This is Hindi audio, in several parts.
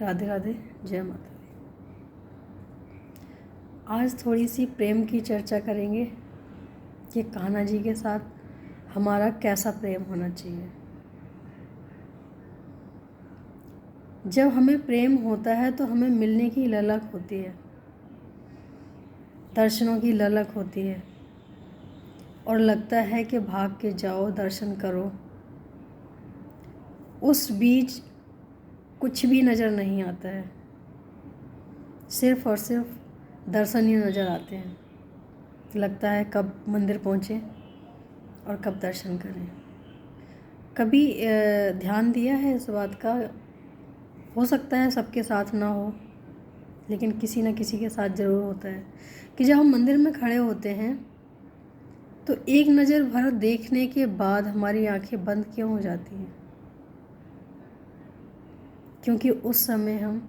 राधे राधे, जय माता दी। आज थोड़ी सी प्रेम की चर्चा करेंगे कि कान्हा जी के साथ हमारा कैसा प्रेम होना चाहिए। जब हमें प्रेम होता है तो हमें मिलने की ललक होती है, दर्शनों की ललक होती है और लगता है कि भाग के जाओ, दर्शन करो। उस बीच कुछ भी नज़र नहीं आता है, सिर्फ और सिर्फ दर्शन ही नज़र आते हैं। लगता है कब मंदिर पहुँचे और कब दर्शन करें। कभी ध्यान दिया है इस बात का? हो सकता है सबके साथ ना हो, लेकिन किसी न किसी के साथ ज़रूर होता है कि जब हम मंदिर में खड़े होते हैं तो एक नज़र भर देखने के बाद हमारी आंखें बंद क्यों हो जाती हैं? क्योंकि उस समय हम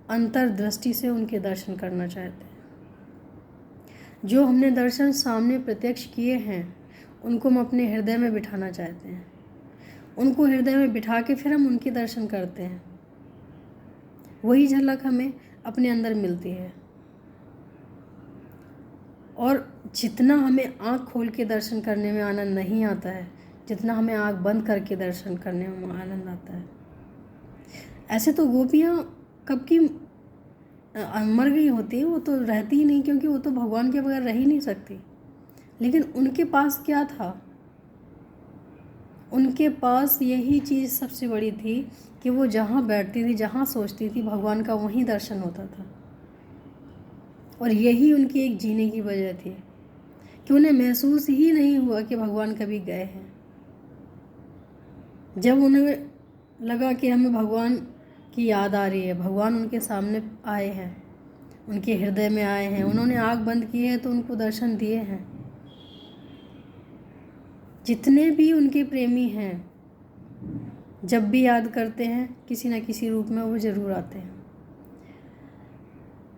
अंतर्दृष्टि से उनके दर्शन करना चाहते हैं। जो हमने दर्शन सामने प्रत्यक्ष किए हैं उनको हम अपने हृदय में बिठाना चाहते हैं। उनको हृदय में बिठा के फिर हम उनके दर्शन करते हैं। वही झलक हमें अपने अंदर मिलती है। और जितना हमें आँख खोल के दर्शन करने में आनंद नहीं आता है, जितना हमें आँख बंद करके दर्शन करने में आनंद आता है। ऐसे तो गोपियाँ कब की मर गई होती, वो तो रहती ही नहीं, क्योंकि वो तो भगवान के बगैर रह ही नहीं सकती। लेकिन उनके पास क्या था? उनके पास यही चीज़ सबसे बड़ी थी कि वो जहाँ बैठती थी, जहाँ सोचती थी, भगवान का वहीं दर्शन होता था। और यही उनकी एक जीने की वजह थी कि उन्हें महसूस ही नहीं हुआ कि भगवान कभी गए हैं। जब उन्हें लगा कि हमें भगवान की याद आ रही है, भगवान उनके सामने आए हैं, उनके हृदय में आए हैं, उन्होंने आँख बंद की है तो उनको दर्शन दिए हैं। जितने भी उनके प्रेमी हैं, जब भी याद करते हैं किसी न किसी रूप में वो ज़रूर आते हैं।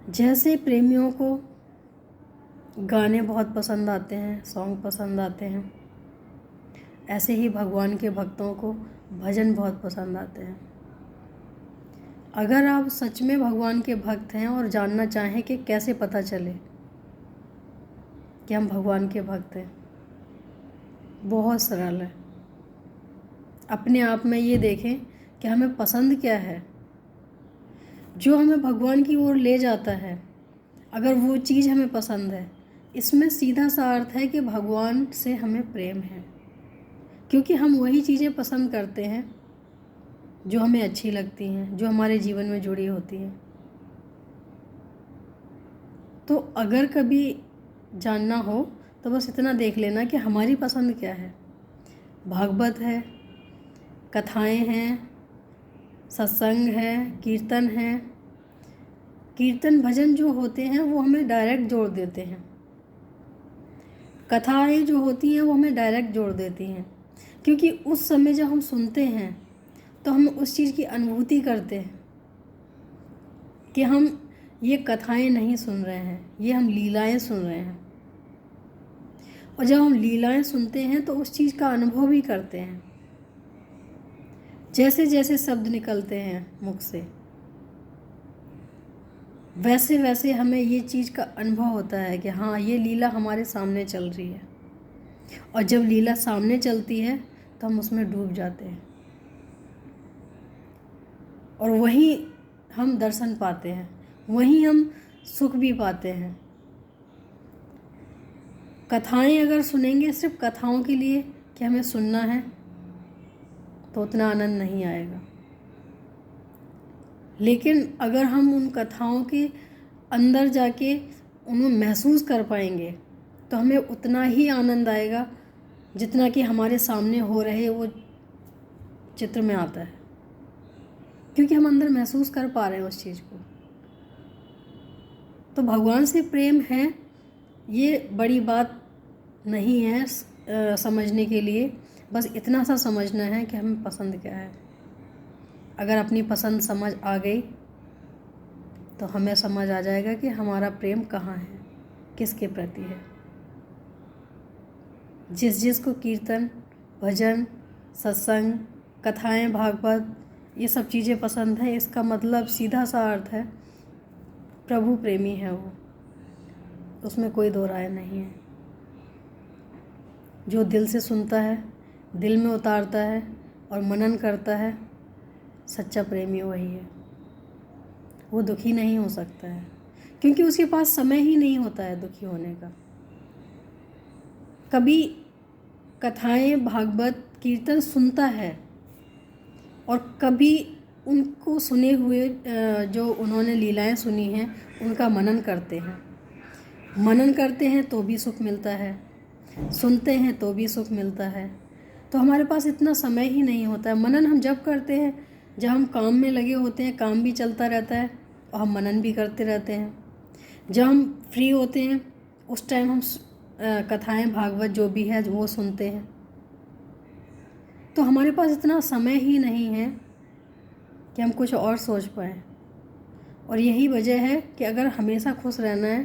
जैसे प्रेमियों को गाने बहुत पसंद आते हैं, सॉन्ग पसंद आते हैं, ऐसे ही भगवान के भक्तों को भजन बहुत पसंद आते हैं। अगर आप सच में भगवान के भक्त हैं और जानना चाहें कि कैसे पता चले कि हम भगवान के भक्त हैं, बहुत सरल है। अपने आप में ये देखें कि हमें पसंद क्या है, जो हमें भगवान की ओर ले जाता है। अगर वो चीज़ हमें पसंद है, इसमें सीधा सा अर्थ है कि भगवान से हमें प्रेम है, क्योंकि हम वही चीज़ें पसंद करते हैं जो हमें अच्छी लगती हैं, जो हमारे जीवन में जुड़ी होती हैं। तो अगर कभी जानना हो तो बस इतना देख लेना कि हमारी पसंद क्या है। भागवत है, कथाएं हैं, सत्संग है, कीर्तन है। कीर्तन भजन जो होते हैं वो हमें डायरेक्ट जोड़ देते हैं। कथाएं जो होती हैं वो हमें डायरेक्ट जोड़ देती हैं, क्योंकि उस समय जब हम सुनते हैं तो हम उस चीज़ की अनुभूति करते हैं कि हम ये कथाएं नहीं सुन रहे हैं, ये हम लीलाएं सुन रहे हैं। और जब हम लीलाएं सुनते हैं तो उस चीज़ का अनुभव भी करते हैं। जैसे जैसे शब्द निकलते हैं मुख से, वैसे वैसे हमें ये चीज़ का अनुभव होता है कि हाँ, ये लीला हमारे सामने चल रही है। और जब लीला सामने चलती है तो हम उसमें डूब जाते हैं और वहीं हम दर्शन पाते हैं, वहीं हम सुख भी पाते हैं। कथाएं अगर सुनेंगे सिर्फ कथाओं के लिए कि हमें सुनना है, तो उतना आनंद नहीं आएगा। लेकिन अगर हम उन कथाओं के अंदर जाके उन्हें महसूस कर पाएंगे तो हमें उतना ही आनंद आएगा जितना कि हमारे सामने हो रहे वो चित्र में आता है, क्योंकि हम अंदर महसूस कर पा रहे हैं उस चीज़ को। तो भगवान से प्रेम है, ये बड़ी बात नहीं है समझने के लिए। बस इतना सा समझना है कि हमें पसंद क्या है। अगर अपनी पसंद समझ आ गई तो हमें समझ आ जाएगा कि हमारा प्रेम कहाँ है, किसके प्रति है। जिस जिस को कीर्तन, भजन, सत्संग, कथाएं, भागवत ये सब चीज़ें पसंद हैं, इसका मतलब सीधा सा अर्थ है प्रभु प्रेमी है वो, उसमें कोई दो राय नहीं है। जो दिल से सुनता है, दिल में उतारता है और मनन करता है, सच्चा प्रेमी वही है। वो दुखी नहीं हो सकता है, क्योंकि उसके पास समय ही नहीं होता है दुखी होने का। कभी कथाएं, भागवत, कीर्तन सुनता है और कभी उनको सुने हुए जो उन्होंने लीलाएं सुनी हैं उनका मनन करते हैं। मनन करते हैं तो भी सुख मिलता है, सुनते हैं तो भी सुख मिलता है। तो हमारे पास इतना समय ही नहीं होता है। मनन हम जब करते हैं जब हम काम में लगे होते हैं, काम भी चलता रहता है और हम मनन भी करते रहते हैं। जब हम फ्री होते हैं उस टाइम हम कथाएं, भागवत जो भी है वो सुनते हैं। तो हमारे पास इतना समय ही नहीं है कि हम कुछ और सोच पाएँ। और यही वजह है कि अगर हमेशा खुश रहना है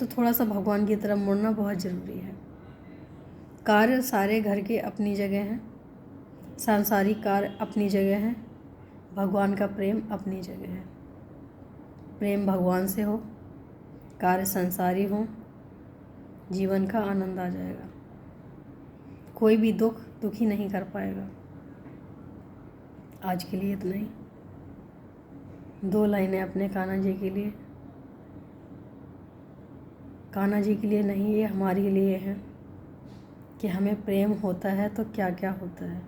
तो थोड़ा सा भगवान की तरफ मुड़ना बहुत ज़रूरी है। कार्य सारे घर के अपनी जगह हैं, सांसारिक कार्य अपनी जगह हैं, भगवान का प्रेम अपनी जगह है। प्रेम भगवान से हो, कार्य संसारी हो, जीवन का आनंद आ जाएगा। कोई भी दुखी नहीं कर पाएगा। आज के लिए इतना ही। 2 लाइनें अपने कान्हा जी के लिए। कान्हा जी के लिए नहीं, ये हमारे लिए है कि हमें प्रेम होता है तो क्या क्या होता है।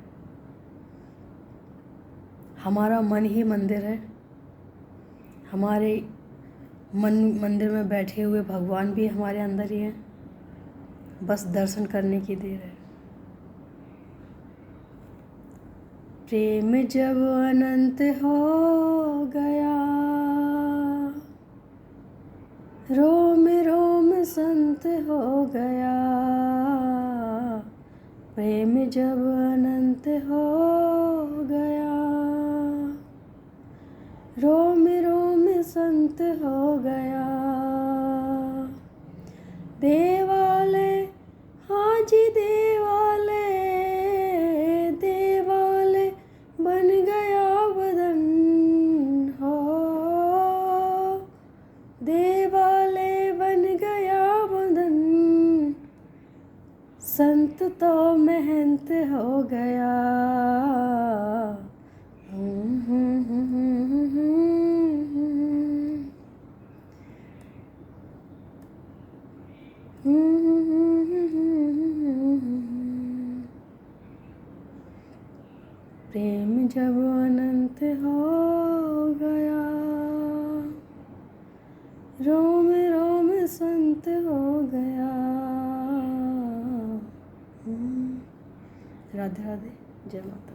हमारा मन ही मंदिर है, हमारे मंदिर में बैठे हुए भगवान भी हमारे अंदर ही हैं, बस दर्शन करने की देर है। प्रेम जब अनंत हो गया, रोम रोम संत हो गया। प्रेम जब अनंत हो गया, रोम रोम संत हो गया। देवाले, हाँ जी देवाले, देवाले बन गया बदन हो, देवाले बन गया बदन। संत तो महंत हो गया। प्रेम जब अनंत हो गया, रोम रोम संत हो गया। राधे राधे, जय माता।